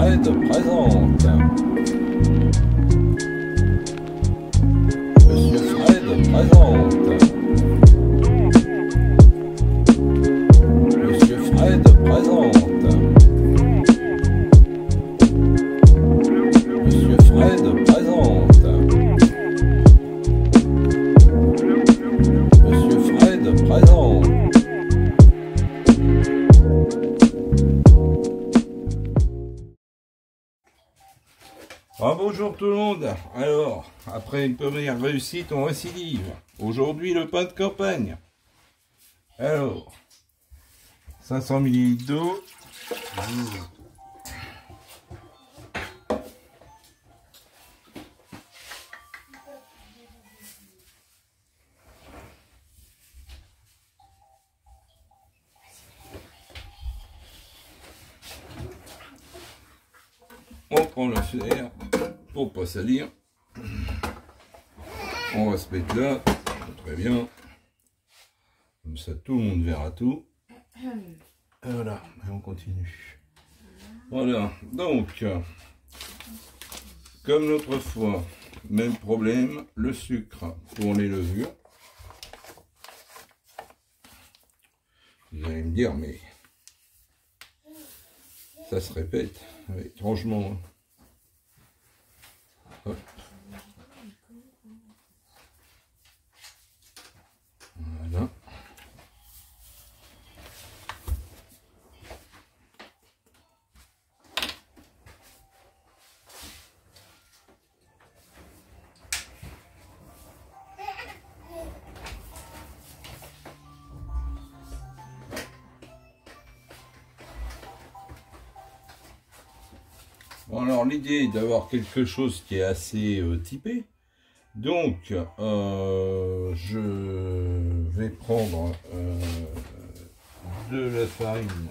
Fred présente. Monsieur Fred présente. Monsieur Fred présente. Monsieur Fred présente. Monsieur Fred présente. Ah, bonjour tout le monde. Alors, après une première réussite, on récidive. Aujourd'hui, le pain de campagne. Alors, 500 ml d'eau. On prend le fer pour pas salir. On va se mettre là, très bien. Comme ça, tout le monde verra tout. Voilà, et on continue. Voilà, donc, comme l'autre fois, même problème, le sucre pour les levures. Vous allez me dire, mais ça se répète, étrangement. Hop. Voilà. Bon, alors l'idée est d'avoir quelque chose qui est assez typé. Donc je vais prendre de la farine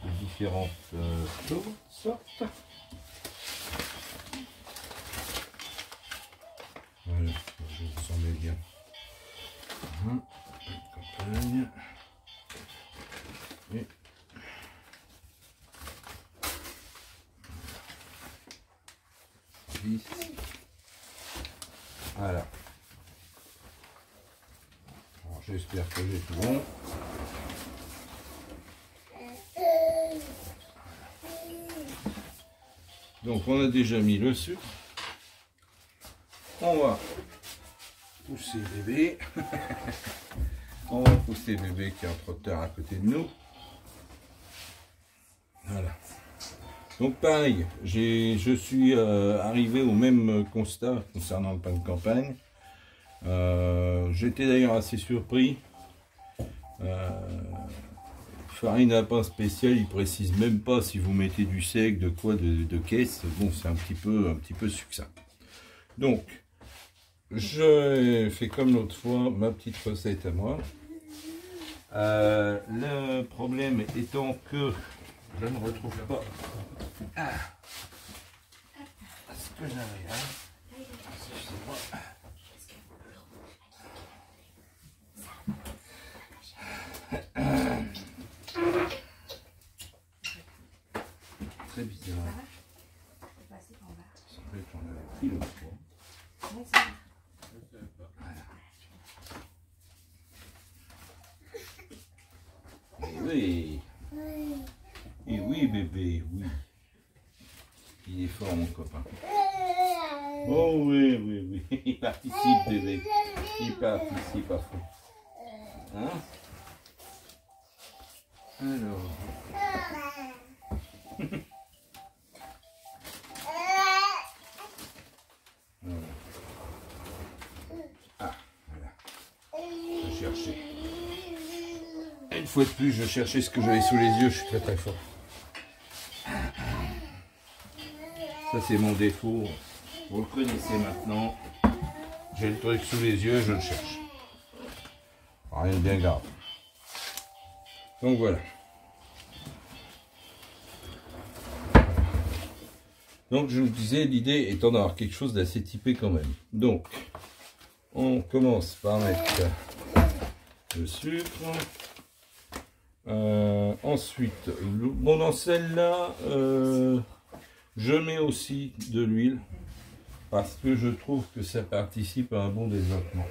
de différentes sortes. Voilà, je vous en mets bien. Campagne. Et voilà. J'espère que j'ai tout bon. Donc on a déjà mis le sucre. On va pousser bébé. On va pousser bébé qui est en trottoir à côté de nous. Voilà. Donc pareil, je suis arrivé au même constat concernant le pain de campagne. J'étais d'ailleurs assez surpris. Farine à pain spécial, il précise même pas si vous mettez du sec, de quoi, de caisse. Bon, c'est un petit peu succinct. Donc, je fais comme l'autre fois ma petite recette à moi. Le problème étant que je ne retrouve pas ce que j'avais là. Excusez-moi. Très bizarre. Ça fait qu'on avait pris le poids. Oui. Et oui, bébé, oui. Il est fort, mon copain. Oh oui, oui, oui. Il participe, bébé. Il participe à fond. Hein? Alors. Voilà. Ah, voilà. Je cherchais. Une fois de plus, je cherchais ce que j'avais sous les yeux. Je suis très très fort. Ça, c'est mon défaut. Vous le connaissez maintenant. J'ai le truc sous les yeux, je le cherche. Rien de bien grave. Donc voilà. Donc je vous disais, l'idée étant d'avoir quelque chose d'assez typé quand même. Donc, on commence par mettre le sucre. Ensuite, bon, dans celle-là, je mets aussi de l'huile parce que je trouve que ça participe à un bon développement.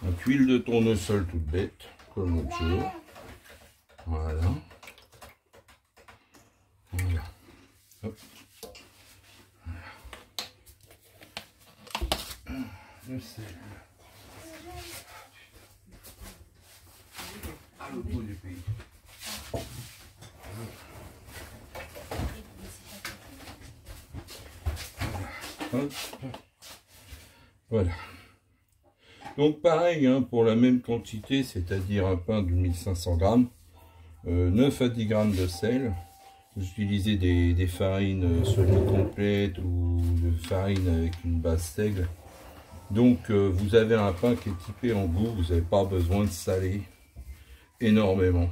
Donc, huile de tournesol toute bête, comme l'autre jour. Voilà. Voilà. Hop. Le sel. À l'autre bout du pays. Voilà. Voilà. Donc pareil, hein, pour la même quantité, c'est-à-dire un pain de 1500 grammes, 9 à 10 grammes de sel. Vous utilisez des farines semi-complètes ou de farine avec une base seigle. Donc vous avez un pain qui est typé en goût, vous n'avez pas besoin de saler énormément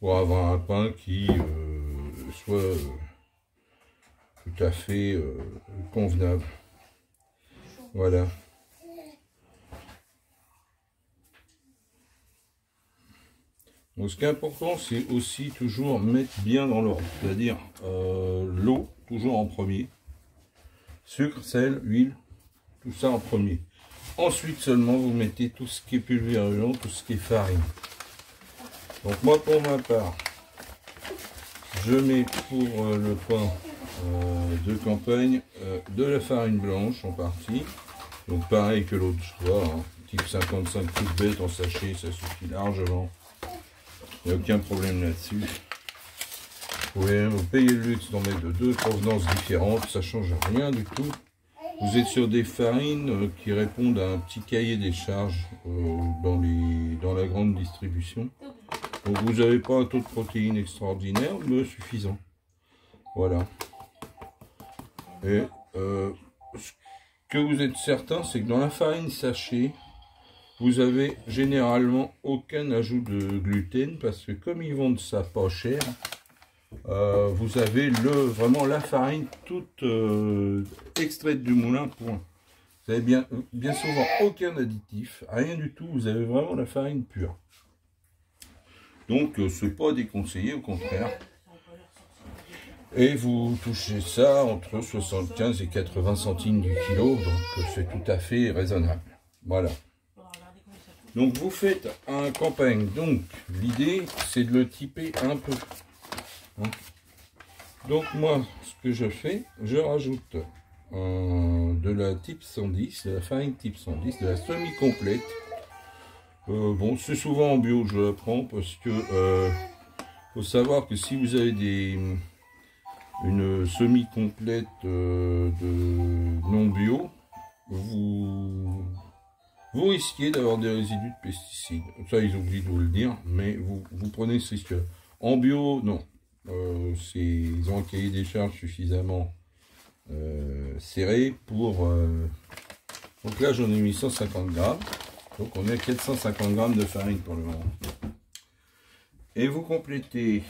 pour avoir un pain qui soit tout à fait convenable. Voilà. Donc ce qui est important, c'est aussi toujours mettre bien dans l'ordre, c'est-à-dire l'eau toujours en premier, sucre, sel, huile, tout ça en premier. Ensuite seulement vous mettez tout ce qui est pulvérulent, tout ce qui est farine. Donc moi pour ma part, je mets pour le pain de campagne de la farine blanche en partie. Donc pareil que l'autre fois, hein, type 55 toute bête en sachet, ça suffit largement. Il n'y a aucun problème là-dessus. Vous pouvez même payer le luxe d'en mettre de deux provenances différentes, ça ne change rien du tout. Vous êtes sur des farines qui répondent à un petit cahier des charges dans la grande distribution. Donc vous n'avez pas un taux de protéines extraordinaire, mais suffisant. Voilà. Et ce que vous êtes certain, c'est que dans la farine sachet, vous avez généralement aucun ajout de gluten parce que comme ils vendent ça pas cher, vous avez vraiment la farine toute extraite du moulin. Point. Vous avez bien souvent aucun additif, rien du tout. Vous avez vraiment la farine pure. Donc c'est pas déconseillé, au contraire. Et vous touchez ça entre 75 et 80 centimes du kilo, donc c'est tout à fait raisonnable. Voilà. Donc vous faites un campagne, donc l'idée c'est de le typer un peu. Donc moi ce que je fais, je rajoute de la type 110, de la farine type 110, de la semi-complète. Bon c'est souvent en bio je la prends parce que faut savoir que si vous avez une semi-complète de non bio, vous risquez d'avoir des résidus de pesticides. Ça, ils oublient de vous le dire, mais vous prenez ce risque. En bio, non. Ils ont un cahier des charges suffisamment serré pour... Donc là, j'en ai mis 150 grammes. Donc on est à 450 grammes de farine pour le moment. Et vous complétez...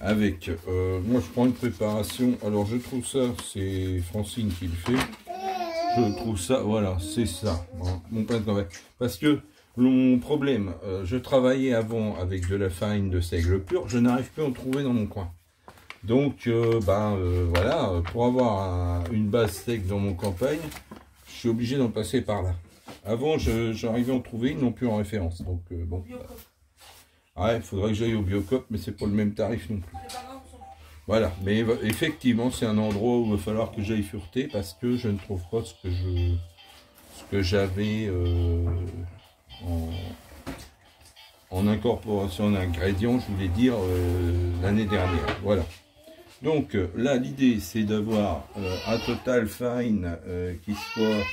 avec, moi je prends une préparation, alors je trouve ça, c'est Francine qui le fait, je trouve ça, voilà, c'est ça, mon pain de campagne. Parce que mon problème, je travaillais avant avec de la farine de seigle pure, je n'arrive plus à en trouver dans mon coin. Donc, voilà, pour avoir une base seigle dans mon campagne, je suis obligé d'en passer par là. Avant, j'arrivais à en trouver, ils n'ont plus en référence, donc bon. Ouais, il faudrait que j'aille au Biocop, mais c'est pas le même tarif non plus. Voilà, mais effectivement, c'est un endroit où il va falloir que j'aille fureter parce que je ne trouve pas ce que j'avais en incorporation d'ingrédients, je voulais dire, l'année dernière. Voilà. Donc là, l'idée, c'est d'avoir un total farine qui soit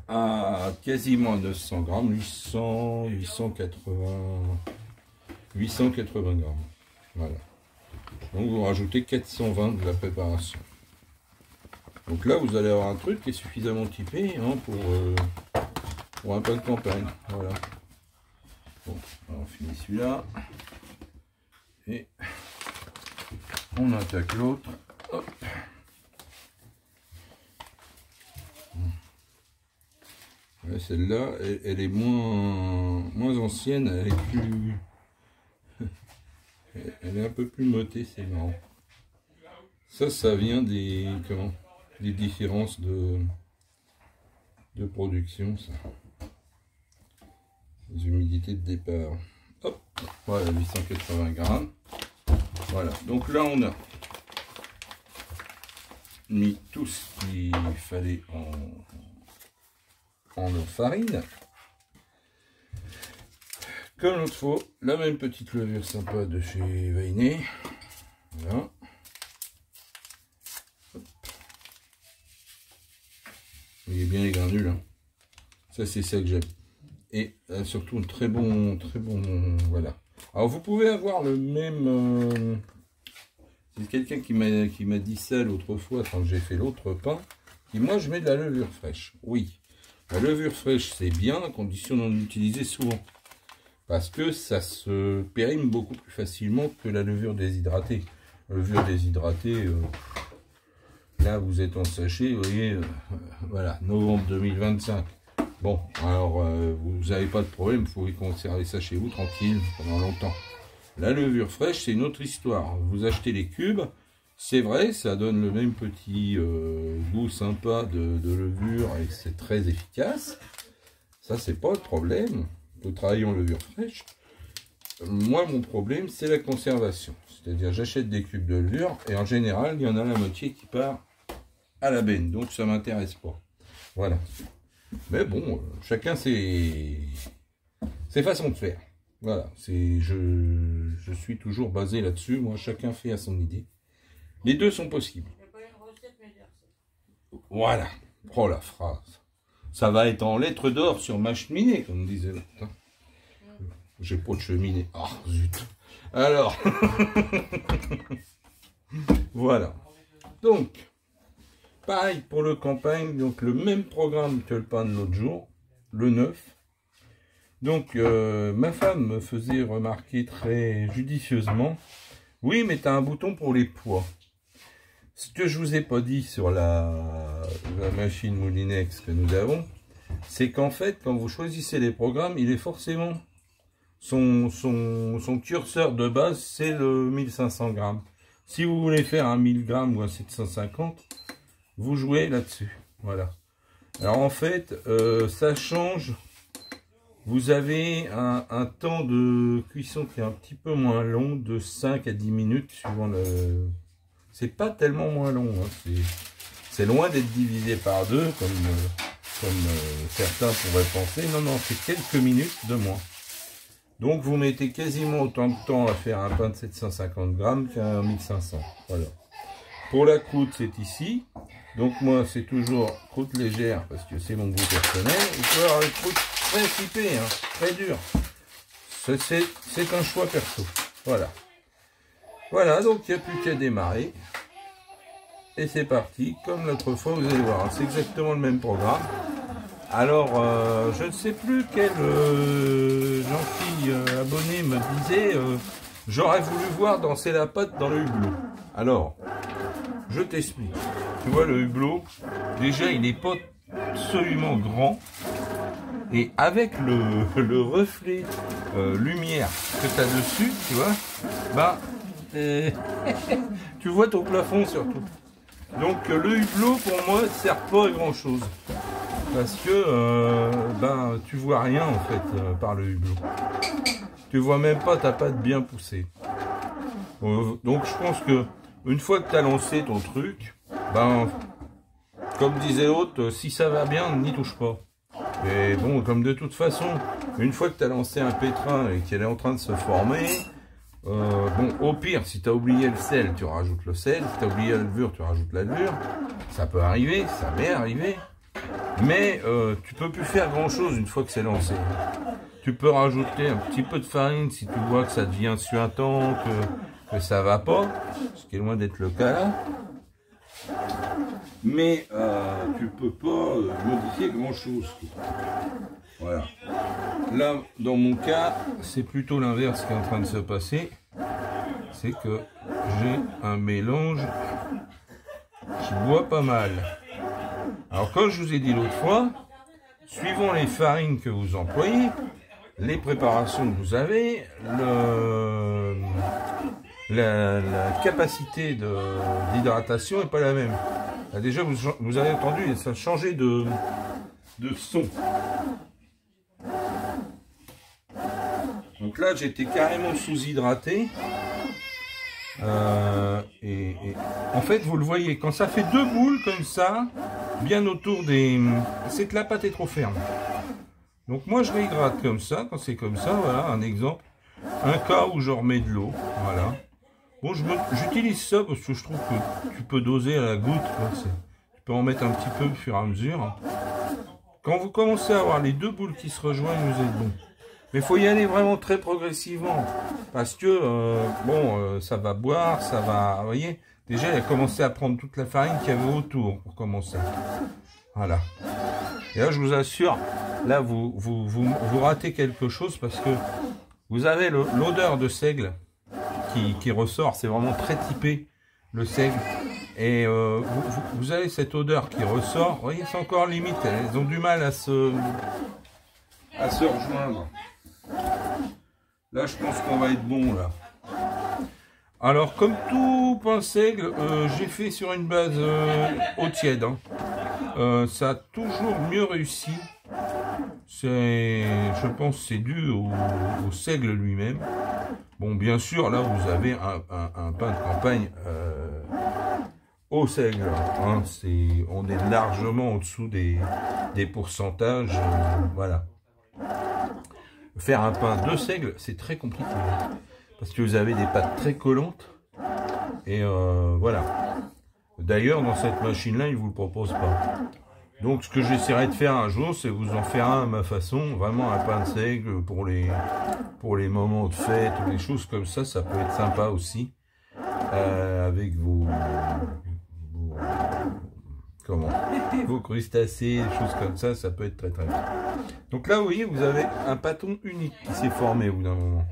à quasiment 900 grammes, 880 grammes. Voilà. Donc vous rajoutez 420 de la préparation. Donc là vous allez avoir un truc qui est suffisamment typé hein, pour un pain de campagne. Voilà. Bon, alors on finit celui-là. Et on attaque l'autre. Ouais, celle-là, elle est moins ancienne, elle est plus... Elle est un peu plus motée, c'est marrant. Ça vient des différences de production, ça. Les humidités de départ. Hop, voilà, 880 grammes. Voilà, donc là on a mis tout ce qu'il fallait en farine. Comme l'autre fois, la même petite levure sympa de chez Vainé. Voilà. Hop. Vous voyez bien les granules. Hein. Ça, c'est ça que j'aime. Et surtout, très bon, voilà. Alors, vous pouvez avoir le même... c'est quelqu'un qui m'a dit ça l'autre fois, quand j'ai fait l'autre pain. Et moi, je mets de la levure fraîche. Oui, la levure fraîche, c'est bien, à condition d'en utiliser souvent. Parce que ça se périme beaucoup plus facilement que la levure déshydratée. La levure déshydratée, là vous êtes en sachet, vous voyez, voilà, novembre 2025. Bon, alors vous n'avez pas de problème, vous pouvez conserver ça chez vous tranquille pendant longtemps. La levure fraîche, c'est une autre histoire. Vous achetez les cubes, c'est vrai, ça donne le même petit goût sympa de levure et c'est très efficace. Ça, c'est pas le problème. De travailler en levure fraîche. Moi, mon problème, c'est la conservation. C'est-à-dire, j'achète des cubes de levure et en général, il y en a la moitié qui part à la benne. Donc, ça m'intéresse pas. Voilà. Mais bon, chacun ses façons de faire. Voilà. Je suis toujours basé là-dessus. Moi, chacun fait à son idée. Les deux sont possibles. Voilà. Oh la phrase. Ça va être en lettres d'or sur ma cheminée, comme disait l'autre. J'ai pas de cheminée. Ah, zut. Alors. Voilà. Donc, pareil pour le campagne. Donc, le même programme que le pain de l'autre jour. Le 9. Donc, ma femme me faisait remarquer très judicieusement. Oui, mais tu as un bouton pour les poids. Ce que je vous ai pas dit sur la machine Moulinex que nous avons, c'est qu'en fait, quand vous choisissez les programmes, il est forcément son curseur de base, c'est le 1500 grammes. Si vous voulez faire un 1000 grammes ou un 750, vous jouez là-dessus. Voilà. Alors en fait, ça change. Vous avez un temps de cuisson qui est un petit peu moins long, de 5 à 10 minutes, suivant le... C'est pas tellement moins long, hein. C'est loin d'être divisé par deux, comme certains pourraient penser. Non, non, c'est quelques minutes de moins. Donc vous mettez quasiment autant de temps à faire un pain de 750 grammes qu'un 1500. Voilà. Pour la croûte, c'est ici. Donc moi, c'est toujours croûte légère, parce que c'est mon goût personnel. Il peut y avoir une croûte très typée, hein, très dure. C'est un choix perso. Voilà. Voilà, donc il n'y a plus qu'à démarrer. Et c'est parti, comme l'autre fois, vous allez voir, c'est exactement le même programme. Alors, je ne sais plus quel gentil abonné me disait, j'aurais voulu voir danser la pâte dans le hublot. Alors, je t'explique. Tu vois, le hublot, déjà, il n'est pas absolument grand. Et avec le reflet lumière que tu as dessus, tu vois, bah... tu vois ton plafond surtout. Donc le hublot pour moi ne sert pas à grand chose. Parce que ben, tu vois rien en fait par le hublot. Tu vois même pas ta pâte bien poussée. Donc je pense que une fois que tu as lancé ton truc, ben comme disait l'autre, si ça va bien, n'y touche pas. Et bon, comme de toute façon, une fois que tu as lancé un pétrin et qu'il est en train de se former, bon, au pire, si tu as oublié le sel, tu rajoutes le sel. Si tu as oublié la levure, tu rajoutes la levure. Ça peut arriver, ça m'est arrivé. Mais tu peux plus faire grand chose une fois que c'est lancé. Tu peux rajouter un petit peu de farine si tu vois que ça devient suintant, que ça va pas, ce qui est loin d'être le cas là. Mais tu peux pas modifier grand chose. Voilà. Là, dans mon cas, c'est plutôt l'inverse qui est en train de se passer. C'est que j'ai un mélange qui boit pas mal. Alors, comme je vous ai dit l'autre fois, suivant les farines que vous employez, les préparations que vous avez, la capacité d'hydratation n'est pas la même. Là, déjà, vous avez entendu, ça a changé de son. Donc là, j'étais carrément sous-hydraté. Et en fait, vous le voyez, quand ça fait 2 boules comme ça, bien autour des... c'est que la pâte est trop ferme. Donc moi, je réhydrate comme ça, quand c'est comme ça, voilà, un exemple. Un cas où je remets de l'eau, voilà. Bon, j'utilise ça parce que je trouve que tu peux doser à la goutte. Tu peux en mettre un petit peu au fur et à mesure. Quand vous commencez à avoir les 2 boules qui se rejoignent, vous êtes bon. Mais il faut y aller vraiment très progressivement. Parce que, ça va boire, ça va... Vous voyez, déjà, il a commencé à prendre toute la farine qu'il y avait autour pour commencer. Voilà. Et là, je vous assure, là, vous ratez quelque chose parce que vous avez l'odeur de seigle qui ressort. C'est vraiment très typé, le seigle. Et vous avez cette odeur qui ressort. Vous voyez, c'est encore limite. Elles ont du mal à se rejoindre. Là, je pense qu'on va être bon, là. Alors, comme tout pain seigle, j'ai fait sur une base eau tiède. Hein. Ça a toujours mieux réussi. Je pense que c'est dû au seigle lui-même. Bon, bien sûr, là, vous avez un pain de campagne au seigle. Hein. On est largement au-dessous des pourcentages. Voilà. Faire un pain de seigle, c'est très compliqué. Parce que vous avez des pâtes très collantes. Et voilà. D'ailleurs, dans cette machine-là, ils ne vous le proposent pas. Donc, ce que j'essaierai de faire un jour, c'est vous en faire un à ma façon. Vraiment un pain de seigle pour les moments de fête ou des choses comme ça. Ça peut être sympa aussi. Avec vos crustacés, des choses comme ça. Ça peut être très très bien. Donc là, vous voyez, vous avez un pâton unique qui s'est formé au bout d'un moment.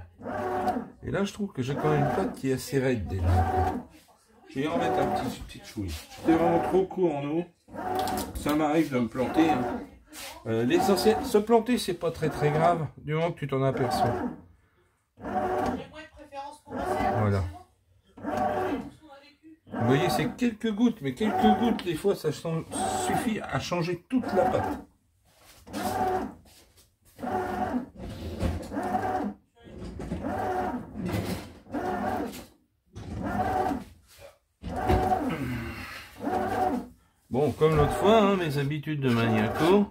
Et là, je trouve que j'ai quand même une pâte qui est assez raide déjà. Je vais en mettre un petit chouille. J'étais vraiment trop court en eau. Ça m'arrive de me planter. Hein. L'essentiel, se planter, c'est pas très très grave, du moment que tu t'en aperçois. Voilà. Vous voyez, c'est quelques gouttes, mais quelques gouttes, des fois, ça suffit à changer toute la pâte. Bon, comme l'autre fois, hein, mes habitudes de maniaco.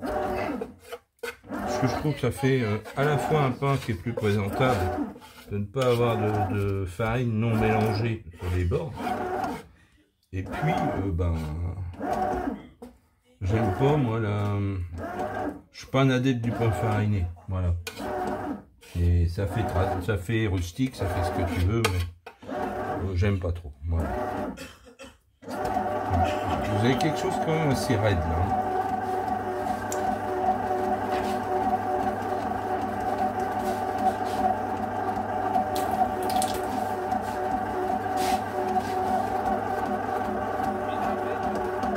Parce que je trouve que ça fait à la fois un pain qui est plus présentable, de ne pas avoir de farine non mélangée sur les bords. Et puis, j'aime pas, moi, je suis pas un adepte du pain fariné. Voilà. Et ça fait rustique, ça fait ce que tu veux, mais j'aime pas trop. Voilà. Vous avez quelque chose quand même assez raide là.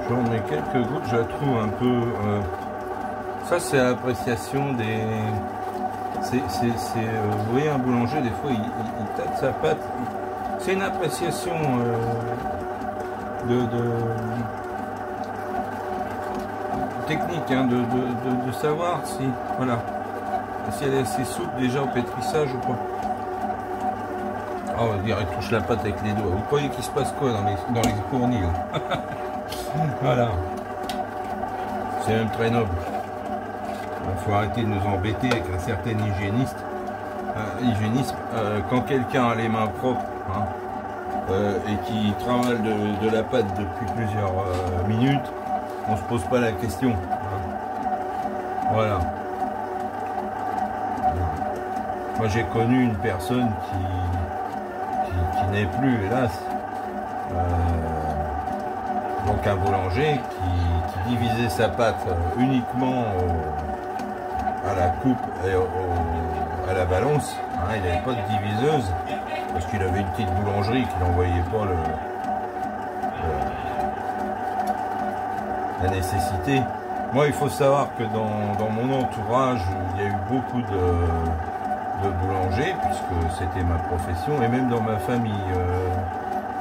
J'en mets quelques gouttes, je la trouve un peu... ça c'est l'appréciation des... vous voyez, un boulanger, des fois, il tâte sa pâte. C'est une appréciation technique, hein, de savoir si, voilà, si elle est assez souple déjà au pétrissage ou pas. Ah, on va dire, il touche la pâte avec les doigts. Vous croyez qu'il se passe quoi dans les fournis là? Voilà. C'est même très noble. Il faut arrêter de nous embêter avec un certain hygiénisme. Quand quelqu'un a les mains propres, hein, et qui travaille de la pâte depuis plusieurs minutes, on se pose pas la question. Hein. Voilà. Moi j'ai connu une personne qui n'est plus, hélas, donc un boulanger qui diviser sa pâte uniquement à la coupe et à la balance. Hein, il n'avait pas de diviseuse parce qu'il avait une petite boulangerie qui n'envoyait pas la nécessité. Moi, il faut savoir que dans mon entourage, il y a eu beaucoup de boulangers puisque c'était ma profession, et même dans ma famille,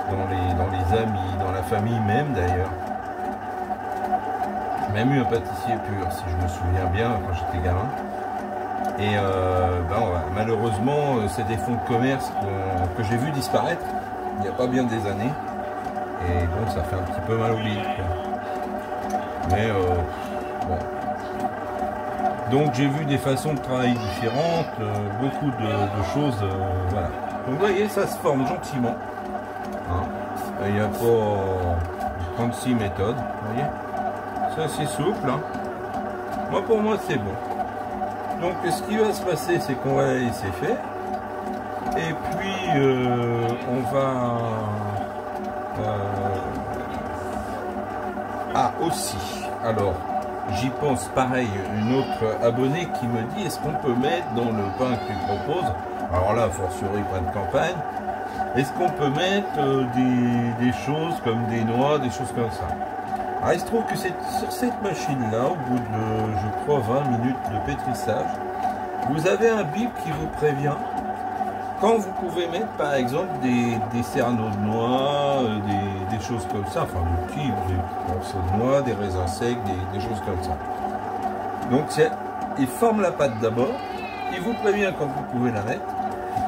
dans les amis, dans la famille même d'ailleurs. J'ai même eu un pâtissier pur, si je me souviens bien, quand j'étais gamin. Et malheureusement, c'est des fonds de commerce que j'ai vu disparaître il n'y a pas bien des années. Et bon, ça fait un petit peu mal au bide. Mais bon. Donc j'ai vu des façons de travailler différentes, beaucoup de choses. Voilà. Donc vous voyez, ça se forme gentiment. Hein. Il n'y a pas 36 méthodes. Vous voyez, c'est assez souple. Hein. Moi, pour moi, c'est bon. Donc ce qui va se passer, c'est qu'on va la laisser faire. Et puis on va... Ah, aussi, alors, j'y pense pareil, une autre abonnée qui me dit, est-ce qu'on peut mettre dans le pain que tu proposes, alors là, fortiori pain de campagne, est-ce qu'on peut mettre des choses comme des noix, des choses comme ça. Alors, il se trouve que c'est sur cette machine-là, au bout de, je crois, 20 minutes de pétrissage, vous avez un bip qui vous prévient quand vous pouvez mettre, par exemple, des cerneaux de noix, des choses comme ça, enfin, des petits morceaux de noix, des raisins secs, des choses comme ça. Donc, il forme la pâte d'abord, il vous prévient quand vous pouvez la mettre,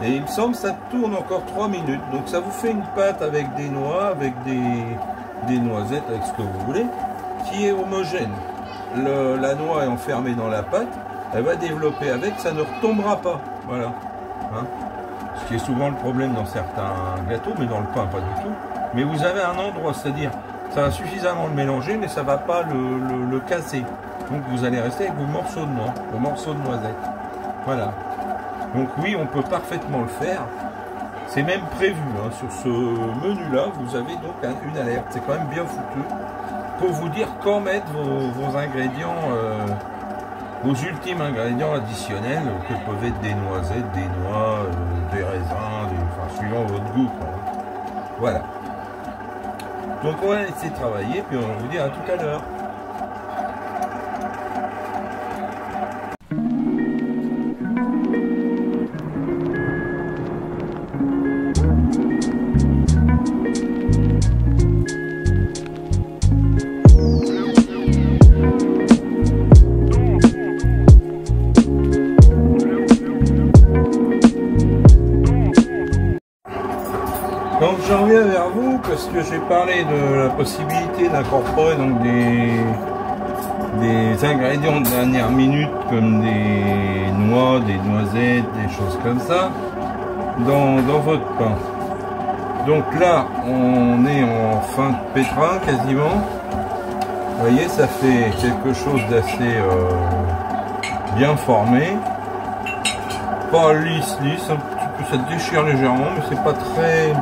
et il me semble que ça tourne encore 3 minutes. Donc, ça vous fait une pâte avec des noix, avec des noisettes, avec ce que vous voulez, qui est homogène. La noix est enfermée dans la pâte, elle va développer avec, ça ne retombera pas. Voilà. Hein? Ce qui est souvent le problème dans certains gâteaux, mais dans le pain, pas du tout. Mais vous avez un endroit, c'est-à-dire, ça va suffisamment le mélanger, mais ça ne va pas le casser. Donc vous allez rester avec vos morceaux de noix, vos morceaux de noisettes. Voilà. Donc oui, on peut parfaitement le faire. C'est même prévu, hein. Sur ce menu-là, vous avez donc une alerte. C'est quand même bien foutu pour vous dire quand mettre vos ingrédients, vos ultimes ingrédients additionnels, que peuvent être des noisettes, des noix, des raisins, enfin, suivant votre goût, quoi. Voilà. Donc on va laisser travailler, puis on va vous dire à tout à l'heure. Donc j'en reviens vers vous parce que j'ai parlé de la possibilité d'incorporer donc des ingrédients de dernière minute comme des noix, des noisettes, des choses comme ça dans votre pain. Donc là on est en fin de pétrin quasiment. Vous voyez, ça fait quelque chose d'assez bien formé. Pas lisse, un petit peu, ça déchire légèrement, mais c'est pas très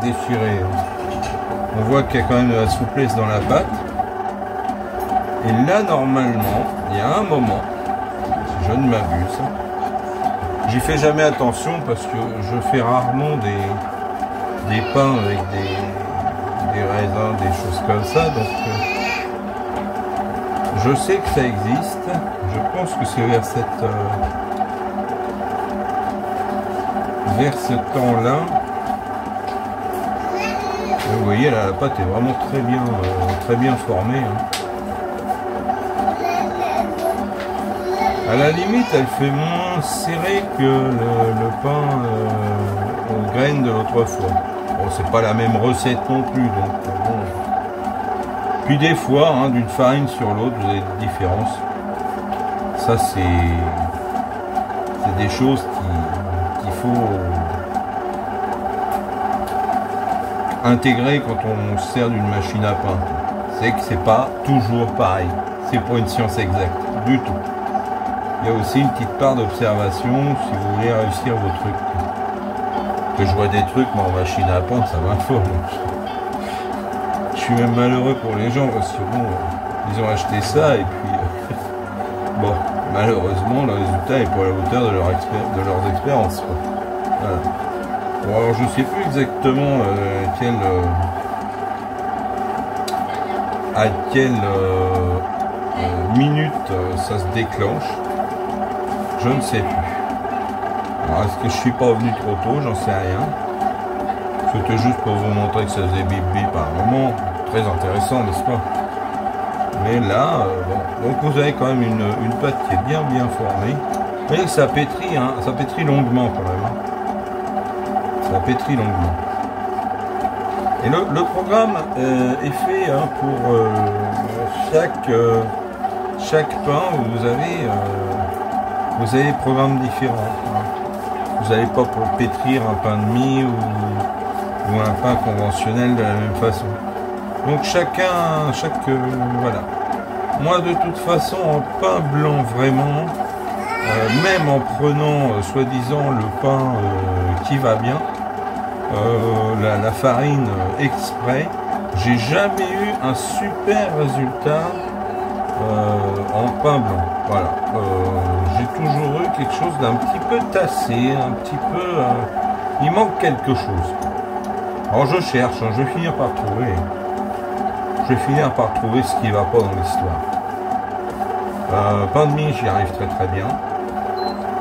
déchiré. On voit qu'il y a quand même de la souplesse dans la pâte. Et là, normalement, il y a un moment, si je ne m'abuse, j'y fais jamais attention parce que je fais rarement des pains avec des raisins, des choses comme ça. Donc, je sais que ça existe. Je pense que c'est vers ce temps-là. Vous voyez là, la pâte est vraiment très bien formée. Hein. À la limite, elle fait moins serré que le pain aux graines de l'autre fois. Bon, c'est pas la même recette non plus, donc bon. Puis des fois, hein, d'une farine sur l'autre, vous avez des différences. Ça, c'est des choses qu'il faut intégrer quand on se sert d'une machine à pain. C'est que c'est pas toujours pareil. C'est pas une science exacte du tout. Il y a aussi une petite part d'observation si vous voulez réussir vos trucs. Que je vois des trucs, moi en machine à pain, ça m'informe. Je suis même malheureux pour les gens parce que bon, ils ont acheté ça et puis bon, malheureusement le résultat est pas à la hauteur de leurs expériences, quoi. Voilà. Bon, alors je sais plus exactement à quelle minute ça se déclenche. Je ne sais plus. Alors, est-ce que je suis pas venu trop tôt? J'en sais rien. C'était juste pour vous montrer que ça faisait bip bip à un moment. Très intéressant, n'est-ce pas? Mais là, bon. Donc vous avez quand même une pâte qui est bien formée. Vous voyez que ça pétrit, hein, ça pétrit longuement quand même. Hein. Ça pétrit longuement. Et le programme est fait hein, pour chaque pain. Vous avez des programmes différents. Hein. Vous n'allez pas pour pétrir un pain de mie ou un pain conventionnel de la même façon. Donc voilà. Moi de toute façon en pain blanc vraiment, même en prenant soi-disant le pain qui va bien, la farine exprès, j'ai jamais eu un super résultat en pain blanc. Voilà. J'ai toujours eu quelque chose d'un petit peu tassé, un petit peu... il manque quelque chose. Alors je cherche, hein, je vais finir par trouver. Je vais finir par trouver ce qui va pas dans l'histoire. Pain de mie, j'y arrive très bien.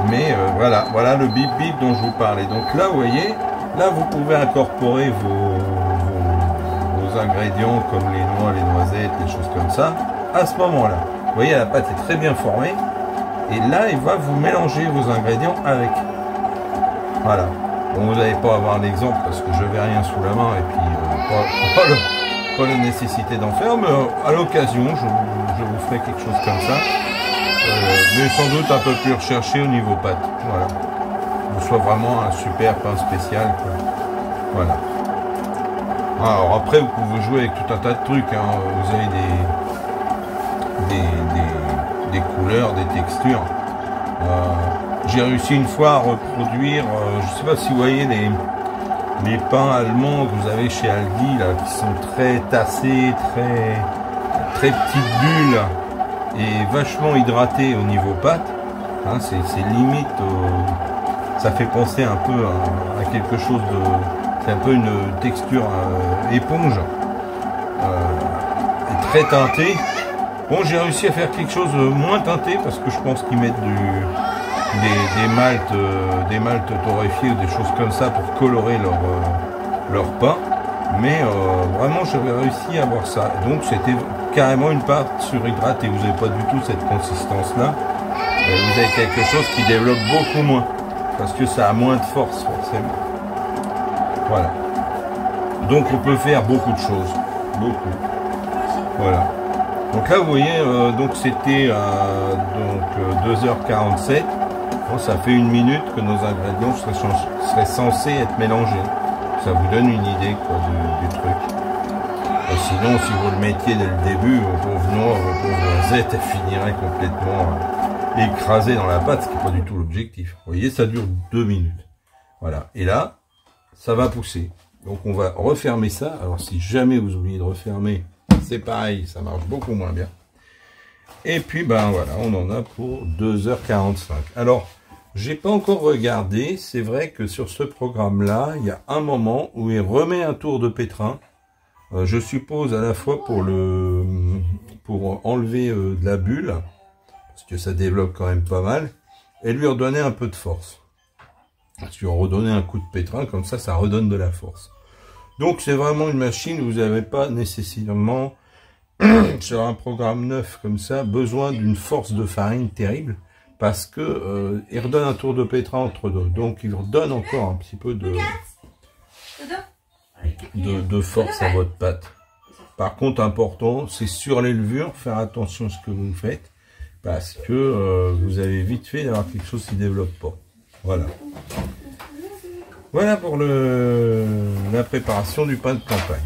Mais voilà le bip bip dont je vous parlais. Donc là, vous voyez, là vous pouvez incorporer vos ingrédients comme les noix, les noisettes, les choses comme ça. À ce moment-là, vous voyez, la pâte est très bien formée. Et là, il va vous mélanger vos ingrédients avec. Voilà. Bon, vous n'allez pas avoir l'exemple parce que je n'ai rien sous la main et puis pas la nécessité d'en faire, mais à l'occasion, je vous ferai quelque chose comme ça. Mais sans doute un peu plus recherché au niveau pâte. Voilà. Que ce soit vraiment un super pain spécial, quoi. Voilà. Alors après, vous pouvez jouer avec tout un tas de trucs. Hein. Vous avez des couleurs, des textures. J'ai réussi une fois à reproduire, je ne sais pas si vous voyez les pains allemands que vous avez chez Aldi, là, qui sont très tassés, très petites bulles et vachement hydratés au niveau pâte. Hein, c'est limite, ça fait penser un peu à quelque chose de... C'est un peu une texture éponge, et très teintée. Bon, j'ai réussi à faire quelque chose moins teinté parce que je pense qu'ils mettent des maltes torréfiées ou des choses comme ça pour colorer leur pain. Mais vraiment, j'avais réussi à avoir ça. Donc, c'était carrément une pâte surhydratée. Vous n'avez pas du tout cette consistance-là. Vous avez quelque chose qui développe beaucoup moins parce que ça a moins de force forcément. Voilà. Donc, on peut faire beaucoup de choses. Beaucoup. Voilà. Donc là, vous voyez, donc c'était 2h47. Bon, ça fait 1 minute que nos ingrédients seraient censés être mélangés. Ça vous donne une idée quoi, du truc. Et sinon, si vous le mettiez dès le début, vos pauvres noix, vos pauvres noisettes, elles finiraient complètement écrasées dans la pâte, ce qui n'est pas du tout l'objectif. Vous voyez, ça dure 2 minutes. Voilà. Et là, ça va pousser. Donc on va refermer ça. Alors si jamais vous oubliez de refermer, c'est pareil, ça marche beaucoup moins bien. Et puis ben voilà, on en a pour 2h45. Alors, j'ai pas encore regardé, c'est vrai que sur ce programme-là, il y a un moment où il remet un tour de pétrin. Je suppose à la fois pour enlever de la bulle, parce que ça développe quand même pas mal, et lui redonner un peu de force. Parce que redonner un coup de pétrin, comme ça redonne de la force. Donc c'est vraiment une machine où vous n'avez pas nécessairement, sur un programme neuf comme ça, besoin d'une force de farine terrible, parce que il redonne un tour de pétrin entre deux. Donc il redonne encore un petit peu de force à votre pâte. Par contre, important, c'est sur les levures, faire attention à ce que vous faites, parce que vous avez vite fait d'avoir quelque chose qui ne développe pas. Voilà. Voilà pour la préparation du pain de campagne.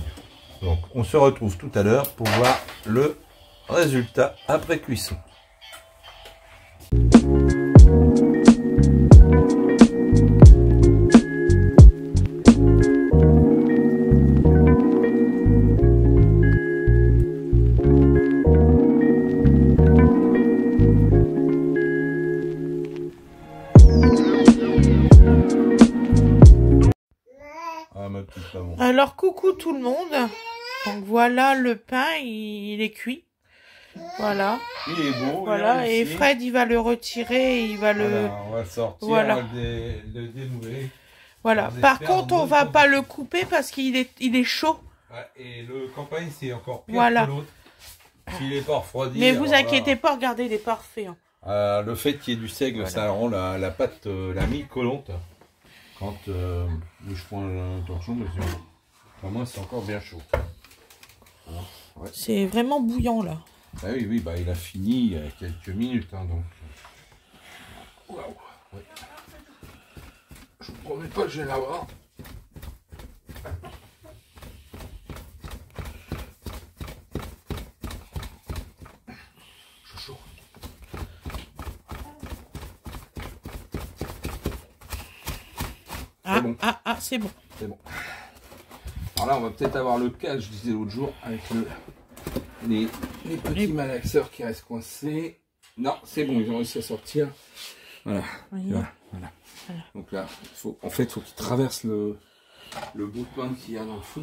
Donc on se retrouve tout à l'heure pour voir le résultat après cuisson. Alors, coucou tout le monde. Donc, voilà, le pain, il est cuit. Voilà. Il est beau. Voilà, et Fred, il va le retirer, il va le... On va le sortir, voilà. on va le dénouer. Voilà. Par contre, on va pas le couper parce qu'il est chaud. Ouais, et le campagne, c'est encore pire voilà. que l'autre. S'il est pas refroidi. Mais vous inquiétez pas, regardez, il est parfait. Hein. Le fait qu'il y ait du seigle, voilà. Ça rend la pâte la mi-collante. Quand je prends un torchon, mais pour moi, c'est encore bien chaud. Voilà. Ouais. C'est vraiment bouillant, là. Ah oui, oui, bah, il a fini il y a quelques minutes. Hein, donc. Waouh. Ouais. Je vous promets pas que je vais l'avoir. Je suis chaud. Ah, bon. C'est bon. C'est bon. Alors là, on va peut-être avoir le cas, je disais l'autre jour, avec les petits malaxeurs qui restent coincés. Non, c'est bon, ils ont réussi à sortir. Voilà. Oui. Voilà. Donc là, en fait, il faut qu'ils traversent le bout de pain qu'il y a dans le fond.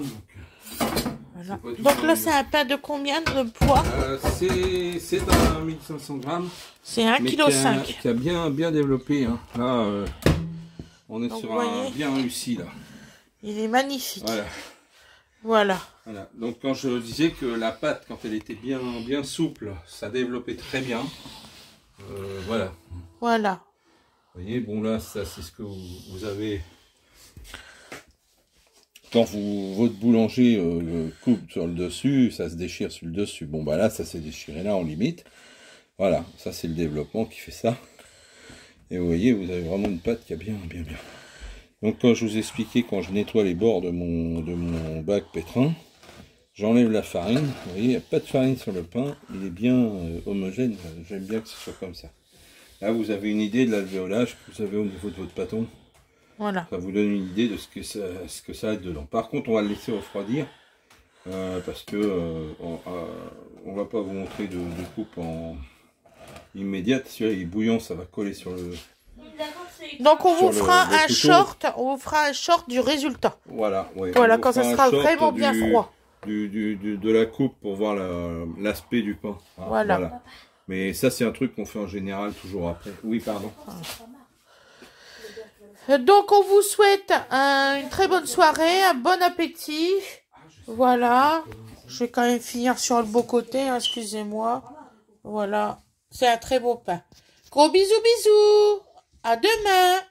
Voilà. Donc là, c'est un pain de combien de poids? C'est un 1500 grammes. C'est 1,5 kg. Qui a bien développé. Hein. Là, on est donc sur un bien réussi. Là. Il est magnifique. Voilà. Voilà. Donc quand je disais que la pâte, quand elle était bien souple, ça développait très bien. Voilà. Voilà. Vous voyez, bon là, ça c'est ce que vous avez. Quand votre boulanger coupe sur le dessus, ça se déchire sur le dessus. Bon bah là, ça s'est déchiré là en limite. Voilà, ça c'est le développement qui fait ça. Et vous voyez, vous avez vraiment une pâte qui a bien. Donc quand je vous expliquais, quand je nettoie les bords de mon bac pétrin, j'enlève la farine. Vous voyez, il n'y a pas de farine sur le pain. Il est bien homogène. J'aime bien que ce soit comme ça. Là, vous avez une idée de l'alvéolage que vous avez au niveau de votre pâton. Voilà. Ça vous donne une idée de ce que ça a dedans. Par contre, on va le laisser refroidir. Parce que on va pas vous montrer de coupe en immédiate. Celui-là, il est bouillant, ça va coller sur le... Donc on vous fera un short, du résultat. Voilà, ouais. Voilà, quand ça sera vraiment bien froid. De la coupe pour voir l'aspect du pain. Hein, voilà. Mais ça c'est un truc qu'on fait en général toujours après. Oui, pardon. Donc on vous souhaite une très bonne soirée, un bon appétit. Voilà. Je vais quand même finir sur le beau côté, hein, excusez-moi. Voilà. C'est un très beau pain. Gros bisous. À demain.